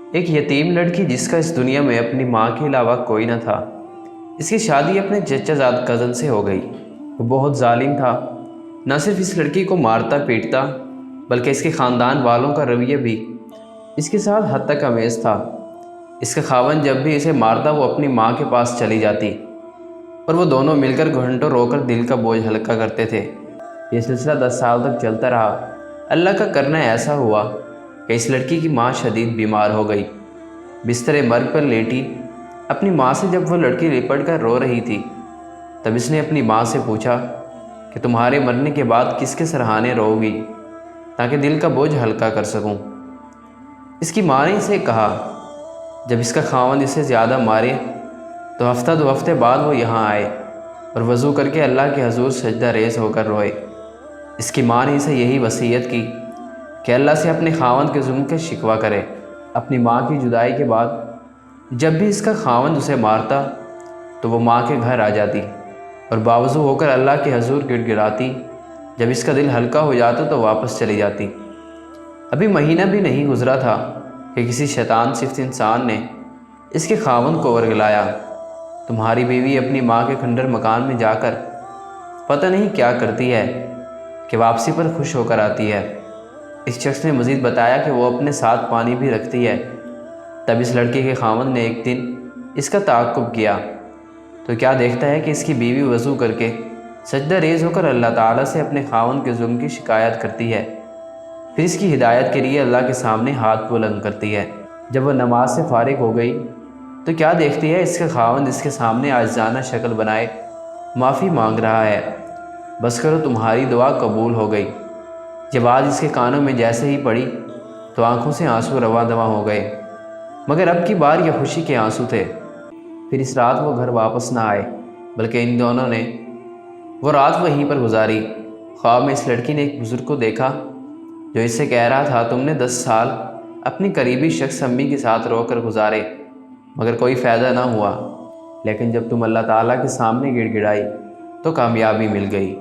ایک یتیم لڑکی جس کا اس دنیا میں اپنی ماں کے علاوہ کوئی نہ تھا، اس کی شادی اپنے چچا زاد کزن سے ہو گئی۔ وہ بہت ظالم تھا، نہ صرف اس لڑکی کو مارتا پیٹتا بلکہ اس کے خاندان والوں کا رویہ بھی اس کے ساتھ حد تک امیز تھا۔ اس کا خاوند جب بھی اسے مارتا وہ اپنی ماں کے پاس چلی جاتی اور وہ دونوں مل کر گھنٹوں رو کر دل کا بوجھ ہلکا کرتے تھے۔ یہ سلسلہ 10 سال تک چلتا رہا۔ اللہ کا کرنا ایسا ہوا کہ اس لڑکی کی ماں شدید بیمار ہو گئی۔ بستر مرگ پر لیٹی اپنی ماں سے جب وہ لڑکی لپٹ کر رو رہی تھی، تب اس نے اپنی ماں سے پوچھا کہ تمہارے مرنے کے بعد کس کے سرہانے رو گی تاکہ دل کا بوجھ ہلکا کر سکوں۔ اس کی ماں نے اسے کہا جب اس کا خاوند اسے زیادہ مارے تو ہفتہ 2 ہفتے بعد وہ یہاں آئے اور وضو کر کے اللہ کے حضور سجدہ ریز ہو کر روئے۔ اس کی ماں نے اسے یہی وصیت کی کہ اللہ سے اپنے خاوند کے ظلم کا شکوہ کرے۔ اپنی ماں کی جدائی کے بعد جب بھی اس کا خاوند اسے مارتا تو وہ ماں کے گھر آ جاتی اور باوضو ہو کر اللہ کے حضور گڑ گڑاتی۔ جب اس کا دل ہلکا ہو جاتا تو واپس چلی جاتی۔ ابھی مہینہ بھی نہیں گزرا تھا کہ کسی شیطان صفت انسان نے اس کے خاوند کو ورگلایا، تمہاری بیوی اپنی ماں کے کھنڈر مکان میں جا کر پتہ نہیں کیا کرتی ہے کہ واپسی پر خوش ہو کر آتی ہے۔ اس شخص نے مزید بتایا کہ وہ اپنے ساتھ پانی بھی رکھتی ہے۔ تب اس لڑکی کے خاوند نے ایک دن اس کا تعاقب کیا تو کیا دیکھتا ہے کہ اس کی بیوی وضو کر کے سجدہ ریز ہو کر اللہ تعالیٰ سے اپنے خاوند کے ظلم کی شکایت کرتی ہے، پھر اس کی ہدایت کے لیے اللہ کے سامنے ہاتھ بلند کرتی ہے۔ جب وہ نماز سے فارغ ہو گئی تو کیا دیکھتی ہے اس کا خاوند اس کے سامنے عاجزانہ شکل بنائے معافی مانگ رہا ہے، بس کرو تمہاری دعا قبول ہو گئی۔ جب آج اس کے کانوں میں جیسے ہی پڑی تو آنکھوں سے آنسو رواں دواں ہو گئے، مگر اب کی بار یہ خوشی کے آنسو تھے۔ پھر اس رات وہ گھر واپس نہ آئے بلکہ ان دونوں نے وہ رات وہیں پر گزاری۔ خواب میں اس لڑکی نے ایک بزرگ کو دیکھا جو اس سے کہہ رہا تھا تم نے 10 سال اپنی قریبی شخص امی کے ساتھ رو کر گزارے مگر کوئی فائدہ نہ ہوا، لیکن جب تم اللہ تعالیٰ کے سامنے گڑ گڑائی تو کامیابی مل گئی۔